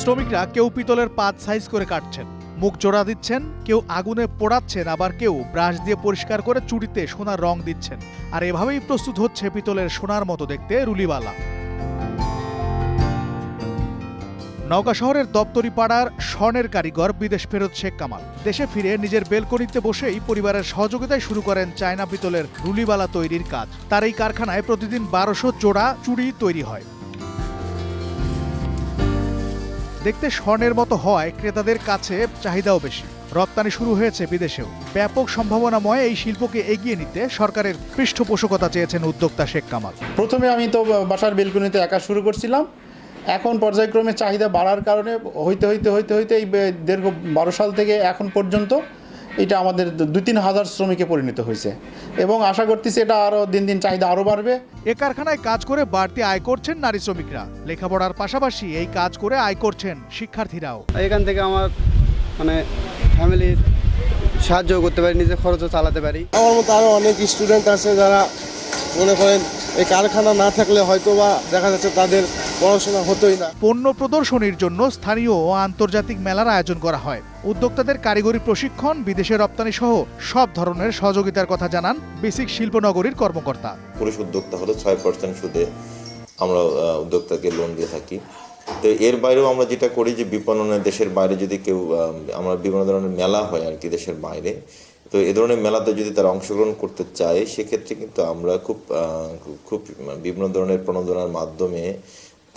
শ্রমিকরা কেউ পিতলের পাত সাইজ করে কাটছেন, মুখ জোড়া দিচ্ছেন, কেউ আগুনে পোড়াচ্ছেন, আবার কেউ ব্রাশ দিয়ে পরিষ্কার করে চুড়িতে সোনার রং দিচ্ছেন। আর এভাবেই প্রস্তুত হচ্ছে পিতলের সোনার মতো দেখতে রুলিবালা। নওগাঁ শহরের দপ্তরি পাড়ার স্বর্ণের কারিগর বিদেশ ফেরত শেখ কামাল দেশে ফিরে নিজের বেলকনিতে বসেই পরিবারের সহযোগিতায় শুরু করেন চায়না পিতলের রুলিবালা তৈরির কাজ। তার এই কারখানায় প্রতিদিন 1200 জোড়া চুড়ি তৈরি হয়। দেখতে স্বর্ণের মতো হয়, ক্রেতাদের কাছে চাহিদাও বেশি। রপ্তানি শুরু হয়েছে বিদেশেও। ব্যাপক সম্ভাবনাময় এই শিল্পকে এগিয়ে নিতে সরকারের পৃষ্ঠপোষকতা চেয়েছেন উদ্যোক্তা শেখ কামাল। প্রথমে আমি তো বাসার বেলকনিতে একা শুরু করছিলাম, এখন পর্যায়ক্রমে চাহিদা বাড়ার কারণে হইতে এই দীর্ঘ 12 সাল থেকে এখন পর্যন্ত এটা আমাদের 2-3 হাজার শ্রমিকে পরিণত হয়েছে এবং আশা করতেছি এটা আরও দিন দিন চাহিদা আরও বাড়বে। এ কারখানায় কাজ করে বাড়তি আয় করছেন নারী শ্রমিকরা। লেখাপড়ার পাশাপাশি এই কাজ করে আয় করছেন শিক্ষার্থীরাও। এখান থেকে আমার ফ্যামিলির সাহায্য করতে পারি, নিজের খরচও চালাতে পারি। আমার মতো আরও অনেক স্টুডেন্ট আছে যারা মনে করেন এই কারখানা না থাকলে হয়তো বা দেখা যাচ্ছে তাদের পড়াশোনা হতোই না। পণ্য প্রদর্শনীর জন্য স্থানীয় ও আন্তর্জাতিক মেলার আয়োজন করা হয়। উদ্যোক্তাদের কারিগরি প্রশিক্ষণ, বিদেশে রপ্তানি সহ সব ধরনের সহযোগিতার কথা জানান বেসিক শিল্পনগরীর কর্মকর্তা। পুরুষ উদ্যোক্তা হলে 6% সুদে আমরা উদ্যোক্তাকে লোন দিয়ে থাকি। তো এর বাইরেও আমরা যেটা করি যে বিপণনে দেশের বাইরে যদি কেউ আমরা বিভিন্ন ধরনের মেলা হয় আর কি দেশের বাইরে, তো এ ধরনের মেলাতে যদি তারা অংশগ্রহণ করতে চায় সেক্ষেত্রে কিন্তু আমরা খুব বিভিন্ন ধরনের প্রণোদনার মাধ্যমে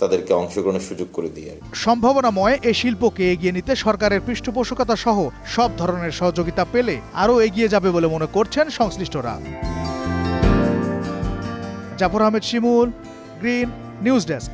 তাদেরকে অংশগ্রহণের সুযোগ করে দিই। সম্ভাবনাময় এই শিল্পকে এগিয়ে নিতে সরকারের পৃষ্ঠপোষকতা সহ সব ধরনের সহযোগিতা পেলে আরও এগিয়ে যাবে বলে মনে করছেন সংশ্লিষ্টরা। জাফর আহমেদ শিমুল, গ্রিন নিউজ ডেস্ক।